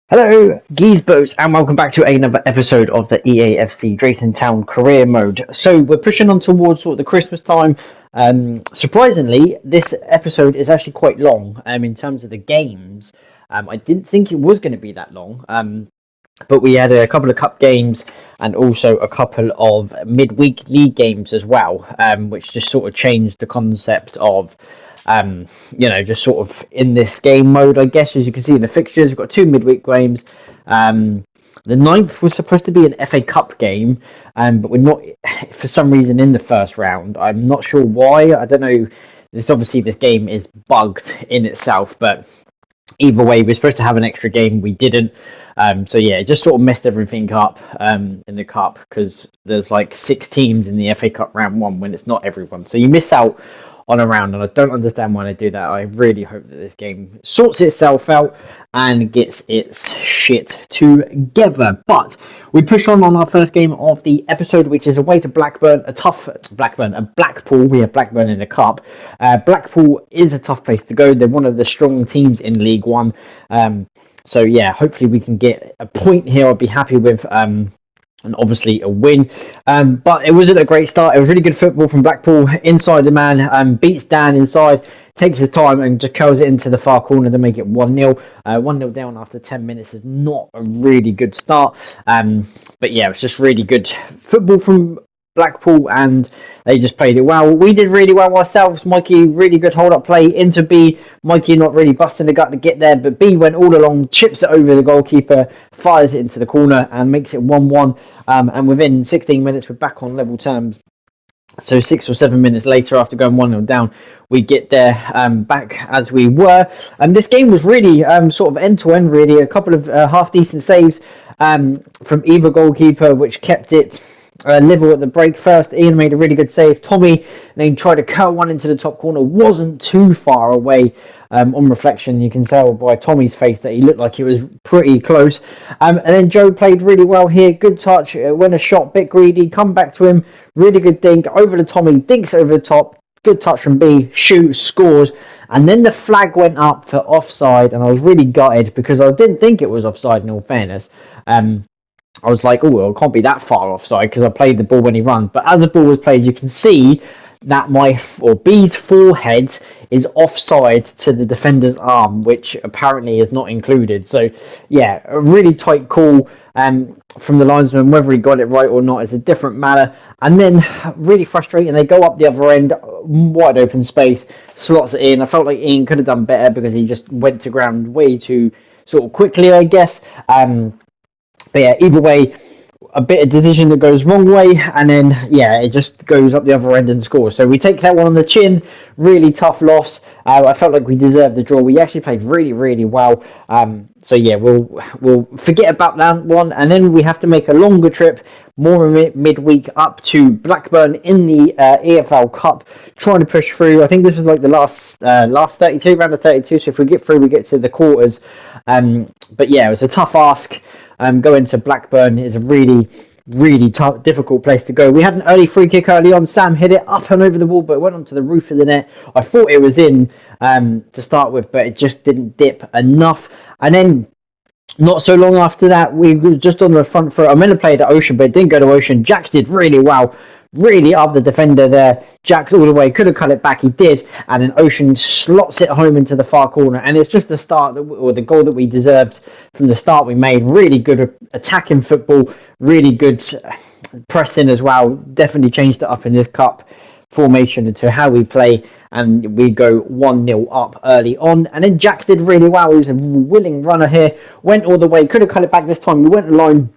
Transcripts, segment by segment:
Hello, Geezeboats, and welcome back to another episode of the EAFC Drayton Town Career Mode. So we're pushing on towards sort of the Christmas time. Surprisingly, this episode is actually quite long. In terms of the games, I didn't think it was going to be that long. But we had a couple of cup games and also a couple of midweek league games as well, which just sort of changed the concept of just sort of in this game mode, I guess. As you can see in the fixtures, we've got two midweek games. The ninth was supposed to be an FA Cup game, but we're not, for some reason, in the first round. I'm not sure why. I don't know. This game is bugged in itself, but either way, we're supposed to have an extra game. We didn't. So yeah, it just sort of messed everything up in the cup because there's like 6 teams in the FA Cup round 1 when it's not everyone. So you miss out on a round, and I don't understand why they do that. I really hope that this game sorts itself out and gets its shit together. But we push on our first game of the episode, which is away to Blackburn, a Blackpool. We have Blackburn in the cup. Blackpool is a tough place to go. They're one of the strong teams in League One. So yeah, hopefully we can get a point here. I'll be happy with. And obviously a win. But it wasn't a great start. It was really good football from Blackpool. Inside the man, beats Dan inside, takes the time and just curls it into the far corner to make it 1-0. 1-0 down after 10 minutes is not a really good start. But yeah, it was just really good football from Blackpool, and they just played it well. We did really well ourselves. Mikey, really good hold-up play into B. Mikey not really busting the gut to get there, but B went all along, chips it over the goalkeeper, fires it into the corner, and makes it 1-1. And within 16 minutes, we're back on level terms. So 6 or 7 minutes later, after going 1-0 down, we get there back as we were. And this game was really sort of end-to-end, really. A couple of half-decent saves from either goalkeeper, which kept it level at the break. First, Ian made a really good save. Tommy then tried to curl one into the top corner. Wasn't too far away. On reflection, you can tell by Tommy's face that he looked like he was pretty close. And then Joe played really well here. Good touch. Went a shot, bit greedy. Come back to him. Really good dink. Over to Tommy. Dinks over the top. Good touch from B. Shoots. Scores. And then the flag went up for offside. And I was really gutted because I didn't think it was offside, in all fairness. I was like, oh, well, it can't be that far offside because I played the ball when he ran. But as the ball was played, you can see that B's forehead is offside to the defender's arm, which apparently is not included. So, yeah, a really tight call from the linesman. Whether he got it right or not is a different matter. And then, really frustrating, they go up the other end, wide open space, slots it in. I felt like Ian could have done better because he just went to ground way too sort of quickly, I guess. But yeah, either way, a bit of decision that goes wrong way, and then yeah, it just goes up the other end and scores. So we take that one on the chin. Really tough loss. I felt like we deserved the draw. We actually played really, really well. So yeah, we'll forget about that one, and then we have to make a longer trip, more midweek, up to Blackburn in the EFL Cup, trying to push through. I think this was like the last 32, round of 32. So if we get through, we get to the quarters. But yeah, it was a tough ask. Going to Blackburn is a really, really tough, difficult place to go. We had an early free kick early on. Sam hit it up and over the wall, but it went onto the roof of the net. I thought it was in to start with, but it just didn't dip enough. And then not so long after that, we were just on the front foot. I meant to play it at Ocean, but it didn't go to Ocean. Jax did really well. Really up the defender there. Jax all the way, could have cut it back, he did, and then Ocean slots it home into the far corner, and it's just the start, or the goal that we deserved from the start we made. Really good attacking football, really good pressing as well. Definitely changed it up in this cup formation into how we play, and we go 1-0 up early on. And then Jax did really well. He was a willing runner here, went all the way, could have cut it back this time. We went alone.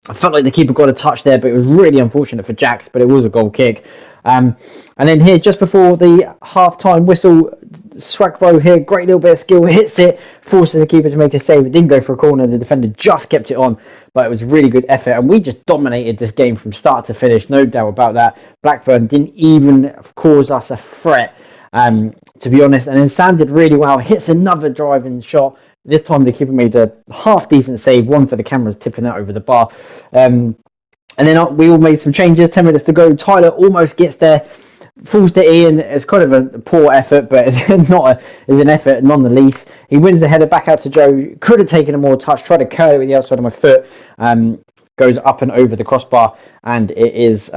I felt like the keeper got a touch there, but it was really unfortunate for Jax, but it was a goal kick. And then here, just before the half-time whistle, Swagbo here, great little bit of skill, hits it, forces the keeper to make a save. It didn't go for a corner, the defender just kept it on, but it was a really good effort, and we just dominated this game from start to finish, no doubt about that. Blackburn didn't even cause us a threat, to be honest, and then Sam did really well, hits another driving shot. This time the keeper made a half-decent save, one for the cameras, tipping that over the bar. And then we all made some changes, 10 minutes to go. Tyler almost gets there. falls to Ian. It's kind of a poor effort, but it's not it's an effort none the least. He wins the header back out to Joe. Could have taken a more touch, tried to curl it with the outside of my foot. Goes up and over the crossbar, and it is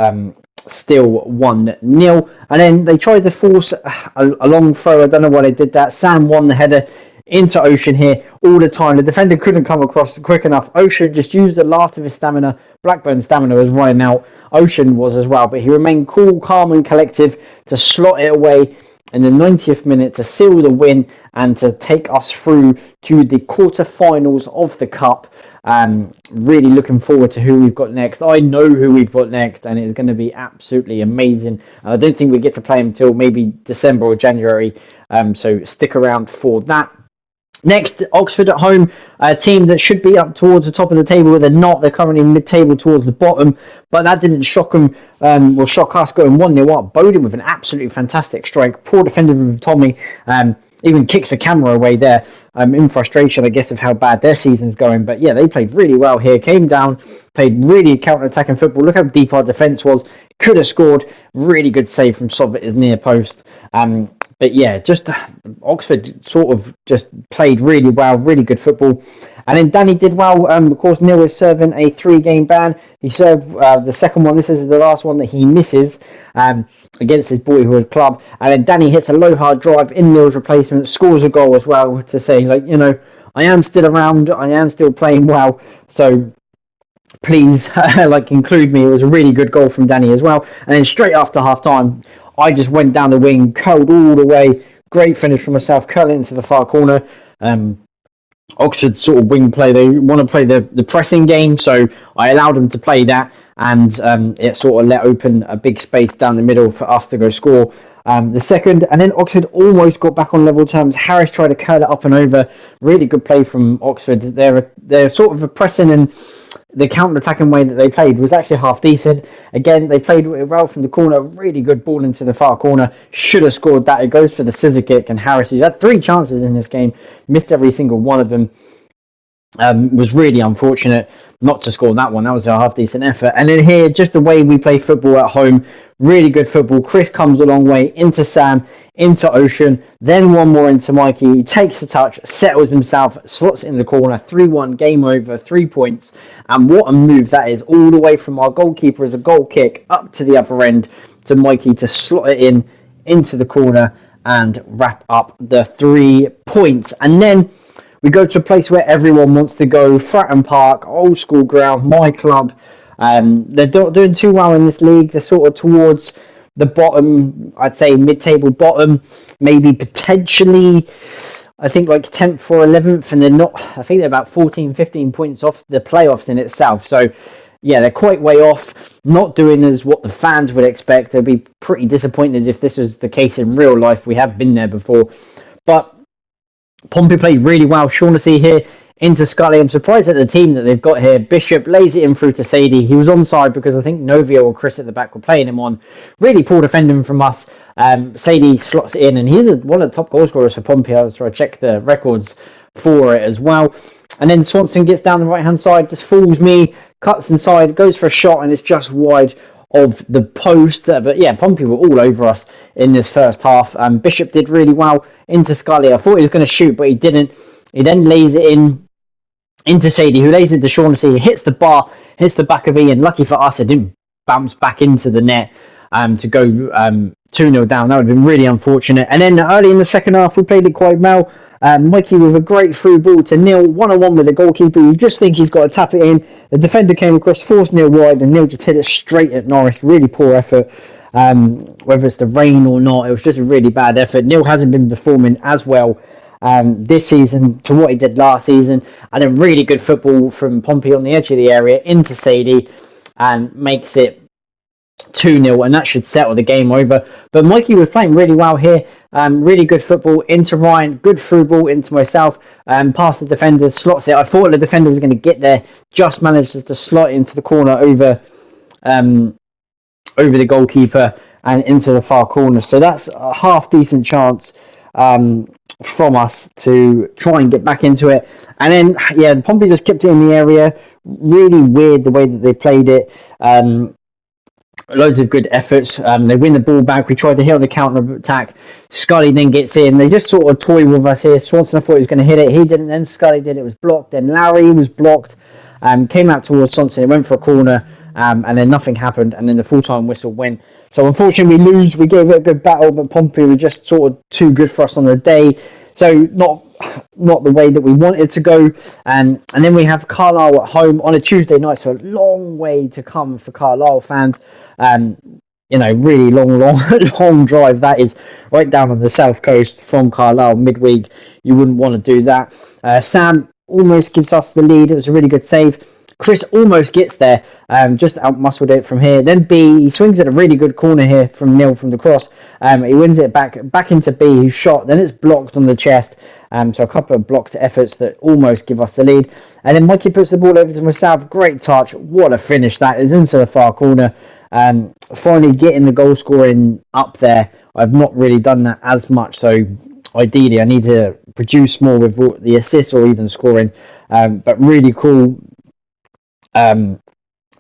still 1-0. And then they tried to force a long throw. I don't know why they did that. Sam won the header into Ocean here all the time. The defender couldn't come across quick enough. Ocean just used the last of his stamina. Blackburn's stamina was running out. Ocean was as well, but he remained cool, calm and collective to slot it away in the 90th minute to seal the win and to take us through to the quarterfinals of the Cup. Really looking forward to who we've got next. I know who we've got next, and it's going to be absolutely amazing. I don't think we get to play him until maybe December or January, so stick around for that. Next, Oxford at home, a team that should be up towards the top of the table, but they're not. They're currently mid-table towards the bottom, but that didn't shock them, or shock us, going 1-0 up. Bowden with an absolutely fantastic strike. Poor defender from Tommy, even kicks the camera away there, in frustration, I guess, of how bad their season's going. But yeah, they played really well here, came down, played really counter-attacking football. Look how deep our defence was. Could have scored. Really good save from Sov at his near post. But yeah, just Oxford sort of just played really well, really good football. And then Danny did well. Of course, Neil is serving a 3-game ban. He served the second one. This is the last one that he misses against his boyhood club. And then Danny hits a low hard drive in Neil's replacement, scores a goal as well to say, like, you know, I am still around. I am still playing well. So please, include me. It was a really good goal from Danny as well. And then straight after half time, I just went down the wing, curled all the way. Great finish from myself, curling into the far corner. Oxford sort of wing play. They want to play the pressing game, so I allowed them to play that, and it sort of let open a big space down the middle for us to go score the second. And then Oxford almost got back on level terms. Harris tried to curl it up and over. Really good play from Oxford. They're sort of a pressing, and the counter-attacking way that they played was actually half decent. Again, they played well from the corner. Really good ball into the far corner. Should have scored that. It goes for the scissor kick, and Harris, who's had 3 chances in this game, missed every single one of them. Was really unfortunate not to score that one. That was a half-decent effort. And then here, just the way we play football at home, really good football. Chris comes a long way into Sam, into Ocean, then one more into Mikey. He takes the touch, settles himself, slots it in the corner, 3-1, game over, 3 points. And what a move that is, all the way from our goalkeeper as a goal kick up to the other end to Mikey to slot it into the corner and wrap up the 3 points. And then we go to a place where everyone wants to go, Fratton Park, old school ground, my club. They're not doing too well in this league. They're sort of towards the bottom, I'd say mid-table bottom, maybe potentially, I think like 10th or 11th, and they're not, I think they're about 14, 15 points off the playoffs in itself. So yeah, they're quite way off, not doing as what the fans would expect. They'd be pretty disappointed if this was the case in real life. We have been there before. But Pompey played really well. Shaughnessy here into Scully. I'm surprised at the team that they've got here. Bishop lays it in through to Sadie. He was onside because I think Novio or Chris at the back were playing him on. Really poor defending from us. Sadie slots it in, and he's one of the top goal scorers for Pompey. So I checked the records for it as well. And then Swanson gets down the right-hand side, just fools me, cuts inside, goes for a shot, and it's just wide of the post. But yeah, Pompey were all over us in this first half. Bishop did really well into Scully. I thought he was going to shoot, but he didn't. He then lays it into Sadie, who lays it to Shaughnessy. He hits the bar, hits the back of Ian. Lucky for us, it didn't bounce back into the net to go 2-0 down. That would have been really unfortunate. And then early in the second half, we played it quite well. Mikey with a great through ball to Neil, 1-on-1 with the goalkeeper. You just think he's got to tap it in. The defender came across, forced Neil wide, and Neil just hit it straight at Norris. Really poor effort. Whether it's the rain or not, it was just a really bad effort. Neil hasn't been performing as well this season to what he did last season. And a really good football from Pompey on the edge of the area into Sadie and makes it 2-0, and that should settle the game over. But Mikey was playing really well here. Really good football into Ryan, good through ball into myself, past the defender, slots it. I thought the defender was going to get there, just managed to slot into the corner over the goalkeeper and into the far corner. So that's a half decent chance from us to try and get back into it. And then yeah, Pompey just kept it in the area. Really weird the way that they played it. loads of good efforts. They win the ball back. We tried to hit on the counter attack. Scully then gets in. They just sort of toy with us here. Swanson, I thought he was going to hit it. He didn't. Then Scully did. It was blocked. Then Larry was blocked. Came out towards Swanson. It went for a corner. And then nothing happened. And then the full-time whistle went. So unfortunately we lose. We gave it a good battle, but Pompey were just sort of too good for us on the day. So not the way that we wanted to go. And then we have Carlisle at home on a Tuesday night. So a long way to come for Carlisle fans. Really long drive. That is right down on the south coast from Carlisle midweek. You wouldn't want to do that. Sam almost gives us the lead. It was a really good save. Chris almost gets there, just out-muscled it from here. Then B, he swings at a really good corner here from Neil from the cross. He wins it back into B, who's shot. Then it's blocked on the chest. So a couple of blocked efforts that almost give us the lead. And then Mikey puts the ball over to myself. Great touch. What a finish that is into the far corner. Finally getting the goal scoring up there. I've not really done that as much. So ideally I need to produce more with the assists or even scoring. But really cool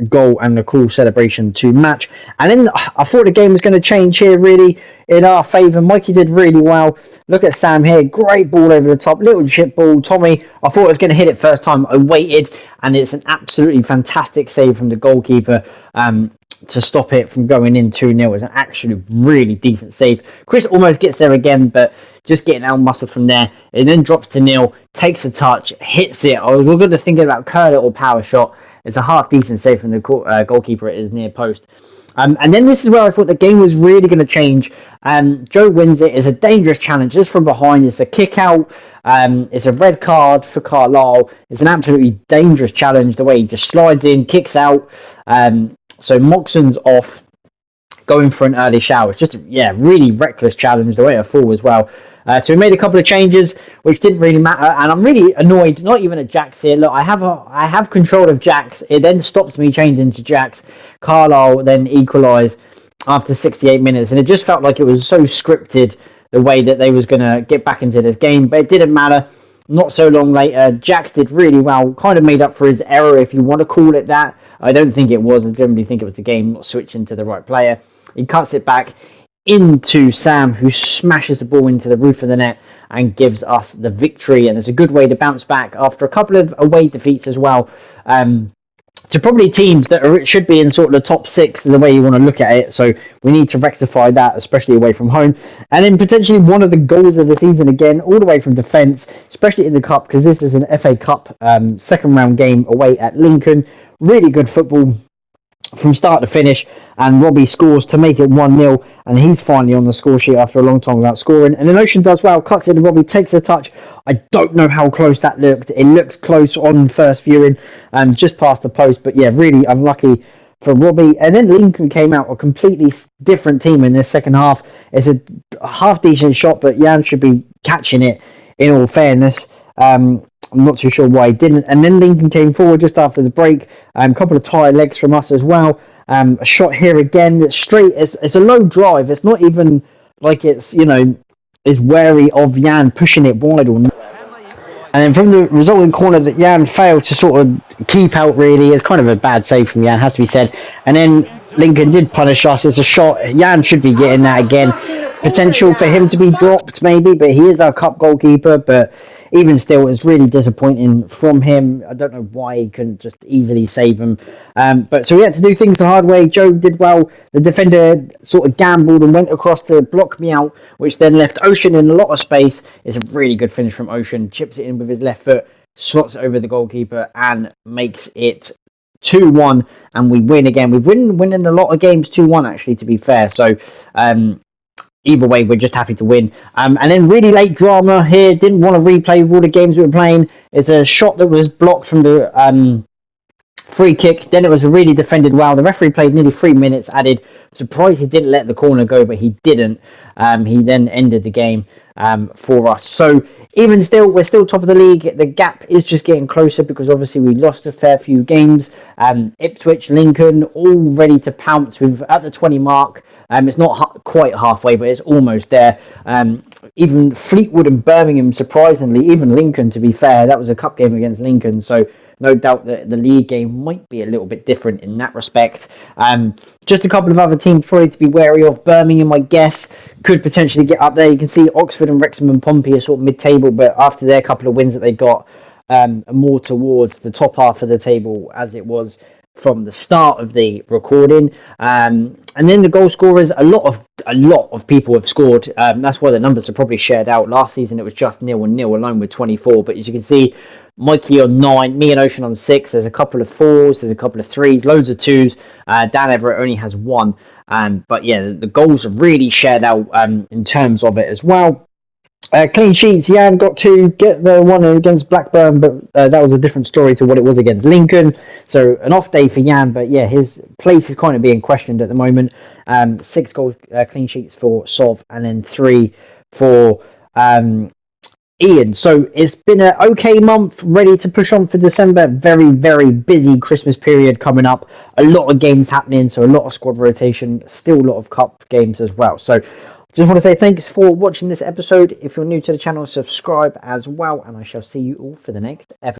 goal and a cool celebration to match. And then I thought the game was going to change here really in our favour. Mikey did really well. Look at Sam here, great ball over the top, little chip ball. Tommy, I thought I was going to hit it first time. I waited, and it's an absolutely fantastic save from the goalkeeper to stop it from going in 2-0. It was an actually really decent save. Chris almost gets there again, but just getting out muscle from there. It then drops to Neil, takes a touch, hits it. I was going to think about curl it or power shot. It's a half decent save from the goalkeeper. It is near post. And then this is where I thought the game was really going to change. Joe wins it. It's a dangerous challenge just from behind. It's a kick out. It's a red card for Carlisle. It's an absolutely dangerous challenge. The way he just slides in, kicks out. So Moxon's off, going for an early shower. It's just really reckless challenge. The way I fall as well. So we made a couple of changes, which didn't really matter, and I'm really annoyed. Not even at Jax here. Look, I have control of Jax. It then stops me changing to Jax. Carlisle then equalised after 68 minutes, and it just felt like it was so scripted the way that they was going to get back into this game. But it didn't matter. Not so long later, Jax did really well. Kind of made up for his error, if you want to call it that. I don't think it was. I generally think it was the game not switching to the right player. He cuts it back into Sam, who smashes the ball into the roof of the net and gives us the victory. And it's a good way to bounce back after a couple of away defeats as well, to probably teams that should be in sort of the top 6, the way you want to look at it. So we need to rectify that, especially away from home. And then potentially one of the goals of the season again, all the way from defence, especially in the Cup, because this is an FA Cup second round game away at Lincoln. Really good football from start to finish, and Robbie scores to make it 1-0, and he's finally on the score sheet after a long time without scoring. And then Ocean does well, cuts it, and Robbie takes the touch. I don't know how close that looked. It looked close on first viewing, just past the post, but really unlucky for Robbie. And then Lincoln came out a completely different team in this second half. It's a half decent shot, but Jan should be catching it, in all fairness. I'm not too sure why he didn't. And then Lincoln came forward just after the break. A couple of tired legs from us as well. A shot here again. It's straight. It's a low drive. It's not even like it's wary of Jan pushing it wide or not. And then from the resulting corner that Jan failed to sort of keep out, really. It's kind of a bad save from Jan, has to be said. And then Lincoln did punish us. It's a shot. Jan should be getting that again. Potential for him to be dropped, maybe, but he is our cup goalkeeper. But even still, it's really disappointing from him. I don't know why he couldn't just easily save him. But so we had to do things the hard way. Joe did well. The defender sort of gambled and went across to block me out, which then left Ocean in a lot of space. It's a really good finish from Ocean. Chips it in with his left foot, slots it over the goalkeeper, and makes it 2-1, and we win again. We've winning a lot of games 2-1, actually, to be fair. So either way, we're just happy to win. And then really late drama here. Didn't want to replay with all the games we were playing. It's a shot that was blocked from the free kick. Then it was really defended well. The referee played nearly 3 minutes added. Surprised he didn't let the corner go, but he didn't. He then ended the game for us. So even still, we're still top of the league. The gap is just getting closer because obviously we lost a fair few games. Ipswich, Lincoln, all ready to pounce. We've at the 20 mark. It's not quite halfway, but it's almost there. Even Fleetwood and Birmingham, surprisingly, even Lincoln, to be fair, that was a cup game against Lincoln, so no doubt that the league game might be a little bit different in that respect. Just a couple of other teams probably to be wary of. Birmingham, I guess, could potentially get up there. You can see Oxford and Wrexham and Pompey are sort of mid-table, but after their couple of wins that they got, more towards the top half of the table as it was from the start of the recording. And then the goal scorers, a lot of people have scored. That's why the numbers are probably shared out. Last season it was just 0-0 alone with 24, but as you can see, Mikey on 9, me and Ocean on 6. There's a couple of 4s, there's a couple of 3s, loads of 2s. Dan Everett only has 1. But yeah, the goals are really shared out in terms of it as well. Clean sheets, Jan got to get the one against Blackburn, but that was a different story to what it was against Lincoln. So an off day for Jan, but yeah, his place is kind of being questioned at the moment. 6 goal clean sheets for Sov, and then 3 for Ian. So it's been an okay month, ready to push on for December. Very, very busy Christmas period coming up. A lot of games happening, so a lot of squad rotation, still a lot of cup games as well. So just want to say thanks for watching this episode. If you're new to the channel, subscribe as well, and I shall see you all for the next episode.